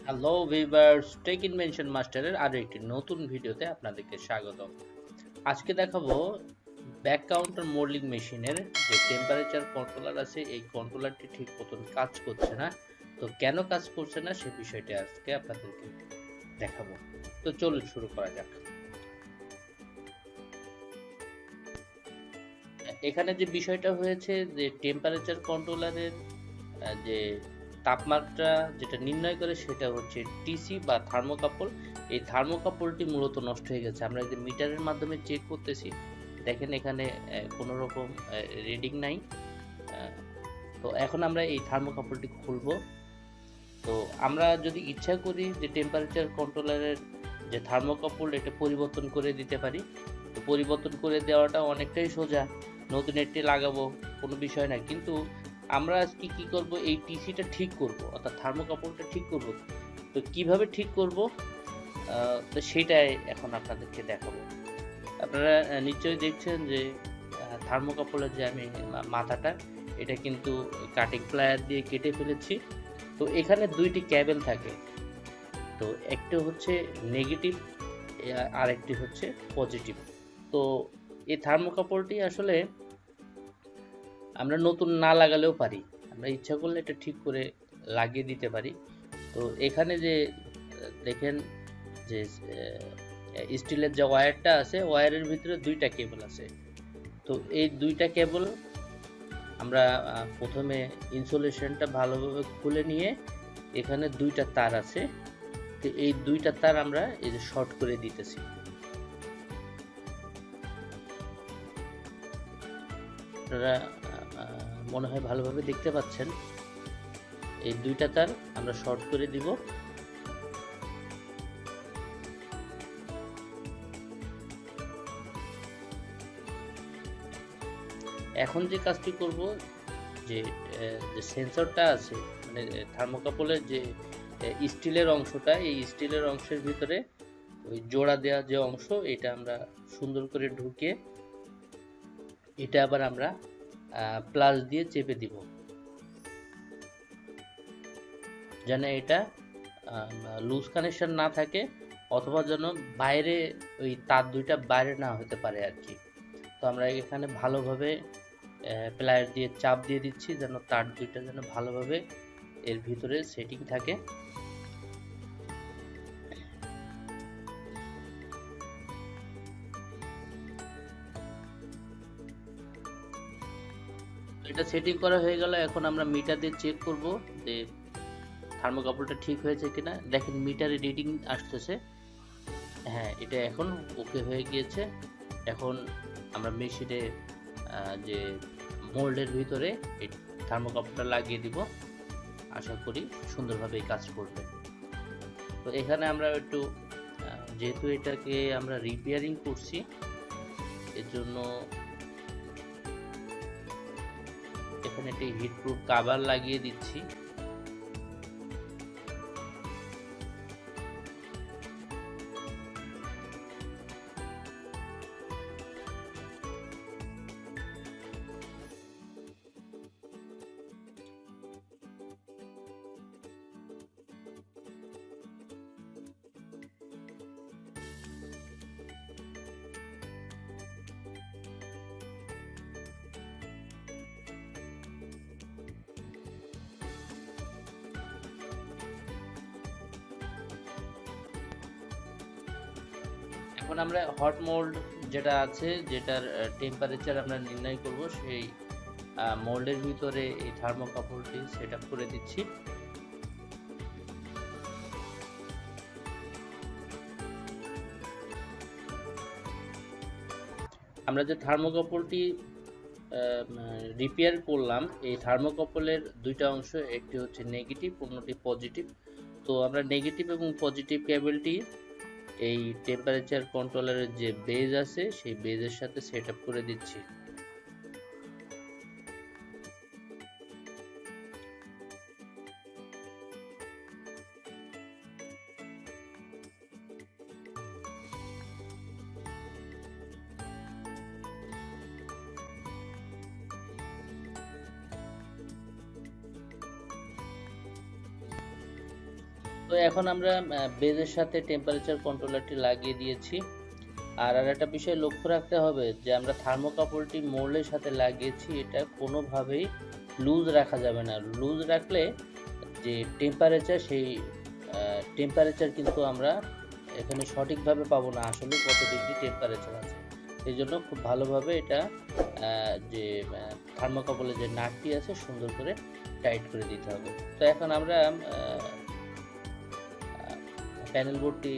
Hello viewers, take invention মাস্টারের আরো একটি নতুন ভিডিওতে আপনাদেরকে স্বাগতম। আজকে দেখাবো ব্যাক কাউন্টার মোল্ডিং মেশিনের যে টেম্পারেচার কন্ট্রোলার আছে, এই কন্ট্রোলারটি ঠিক মতন কাজ করছে না। তো কেন কাজ করছে না সে বিষয়টি আজকে আপনাদেরকে দেখাবো। তো চলুন শুরু করা যাক। এখানে যে বিষয়টা হয়েছে যে টেম্পারেচার কন্ট্রোলারের যে তাপমাত্রা যেটা নির্ণয় করে সেটা হচ্ছে টিসি বা থার্মোকাপল। এই থার্মোকাপলটি মূলত নষ্ট হয়ে গেছে। আমরা এই যে মিটারের মাধ্যমে চেক করতেছি, দেখেন এখানে কোনো রকম রিডিং নাই। তো এখন আমরা এই থার্মোকাপলটি খুলবো। তো আমরা যদি ইচ্ছা করি যে টেম্পারেচার কন্ট্রোলারের যে থার্মোকাপল এটা পরিবর্তন করে দিতে পারি। তো পরিবর্তন করে দেওয়াটা অনেকটাই সোজা, নতুন একটি লাগাবো, কোনো বিষয় না। কিন্তু আমরা আজকে কি করব, এই টিসিটা ঠিক করব, অর্থাৎ থার্মোকাপলটা ঠিক করব। তো কিভাবে ঠিক করব, তো সেটাই এখন আপনাদেরকে দেখাবো। আপনারা নিশ্চয়ই দেখছেন যে থার্মোকাপলের যে আমি মাথাটা, এটা কিন্তু কাটিং প্লায়ার দিয়ে কেটে ফেলেছি। তো এখানে দুইটি ক্যাবেল থাকে, তো একটা হচ্ছে নেগেটিভ আর একটি হচ্ছে পজিটিভ। তো এই থার্মোকাপলটি আসলে আমরা নতুন না লাগালেও পারি, আমরা ইচ্ছা করলে এটা ঠিক করে লাগিয়ে দিতে পারি। তো এখানে যে দেখেন যে স্টিলের যে ওয়্যারটা আছে, ওয়্যারের ভিতরে দুইটা কেবল আছে। তো এই দুইটা কেবল আমরা প্রথমে ইনসুলেশনটা ভালোভাবে খুলে নিয়ে, এখানে দুইটা তার আছে, তো এই দুইটা তার আমরা এই যে শর্ট করে দিতেছি। আপনারা মনে হয় ভালোভাবে দেখতে পাচ্ছেন, এই দুইটা তার আমরা শর্ট করে দিব। এখন যে কাজটি করব, যে সেন্সরটা আছে, মানে থার্মোকাপলের যে স্টিলের অংশটা, এই স্টিলের অংশের ভিতরে ওই জোড়া দেওয়া যে অংশ, এটা আমরা সুন্দর করে ঢুকে এটা আবার আমরা প্লাস দিয়ে চেপে দিব, যেন এটা লুজ কানেকশন না থাকে, অথবা যেন বাইরে ওই তার দুইটা বাইরে না হতে পারে আর কি। তো আমরা এখানে ভালোভাবে প্লায়ার দিয়ে চাপ দিয়ে দিচ্ছি, যেন তার দুইটা যেন ভালোভাবে এর ভিতরে সেটিং থাকে। এটা সেটিং করা হয়ে গেল। এখন আমরা মিটার দিয়ে চেক করব যে থার্মোকাপলটা ঠিক হয়েছে কিনা। দেখেন মিটারে রিডিং আসতেছে, হ্যাঁ এটা এখন ওকে হয়ে গিয়েছে। এখন আমরা মেশিনে যে মোল্ডের ভিতরে এই থার্মোকাপলটা লাগিয়ে দিব, আশা করি সুন্দরভাবে কাজ করবে। তো এখানে আমরা একটু যেহেতু এটাকে আমরা রিপেয়ারিং করছি, এর জন্য এখানে একটি হিটপ্রুফ কভার লাগিয়ে দিচ্ছি। এখন আমরা হট মোল্ড যেটা আছে, যেটার টেম্পারেচার আমরা নির্ণয় করব, সেই মোল্ডের ভিতরে এই থার্মোকাপলটি সেট আপ করে দিচ্ছি। আমরা যে থার্মোকাপলটি রিপেয়ার করলাম, এই থার্মোকাপলের দুইটা অংশ, একটি হচ্ছে নেগেটিভ, অন্যটি পজিটিভ। তো আমরা নেগেটিভ এবং পজিটিভ কেবলটি এই টেম্পারেচার কন্ট্রোলারের যে বেজ আছে, সেই বেজের সাথে সেট আপ করে দিচ্ছি। তো এখন আমরা বেজের সাথে টেম্পারেচার কন্ট্রোলারটি লাগিয়ে দিয়েছি। আর একটা বিষয় লক্ষ্য রাখতে হবে যে আমরা থার্মোকাপলটি মোল্ডের সাথে লাগিয়েছি, এটা কোনোভাবেই লুজ রাখা যাবে না। লুজ রাখলে যে টেম্পারেচার, সেই টেম্পারেচার কিন্তু আমরা এখানে সঠিকভাবে পাবো না, আসলে কত ডিগ্রি টেম্পারেচার আছে। এই জন্য খুব ভালোভাবে এটা যে থার্মোকাপলের যে নাটটি আছে সুন্দর করে টাইট করে দিতে হবে। তো এখন আমরা প্যানেল বোর্ডটি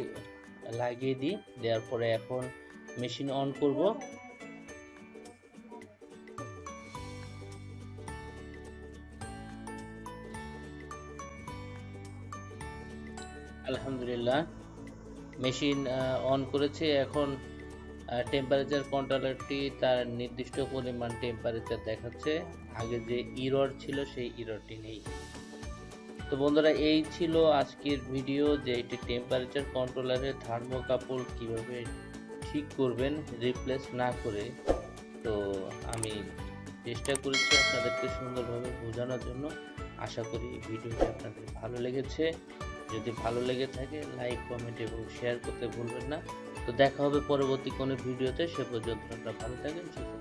লাগিয়ে দিই, দেওয়ার পরে এখন মেশিন অন করব। আলহামদুলিল্লাহ মেশিন অন করেছে। এখন টেম্পারেচার কন্ট্রোলারটি তার নির্দিষ্ট পরিমাণ টেম্পারেচার দেখাচ্ছে, আগে যে ইরর ছিল সেই ইররটি নেই। তো বন্ধুরা, এই ছিল আজকের ভিডিও, যে এটি টেম্পারেচার কন্ট্রোলারের থার্মোকাপল কিভাবে ঠিক করবেন রিপ্লেস না করে। তো আমি চেষ্টা করেছি আপনাদেরকে সুন্দরভাবে বোঝানোর জন্য। আশা করি ভিডিওটি আপনাদের ভালো লেগেছে। যদি ভালো লেগে থাকে লাইক, কমেন্ট এবং শেয়ার করতে ভুলবেন না। তো দেখা হবে পরবর্তী কোনো ভিডিওতে। সে পর্যন্ত আপনারা ভালো থাকেন, সুস্থ থাকেন।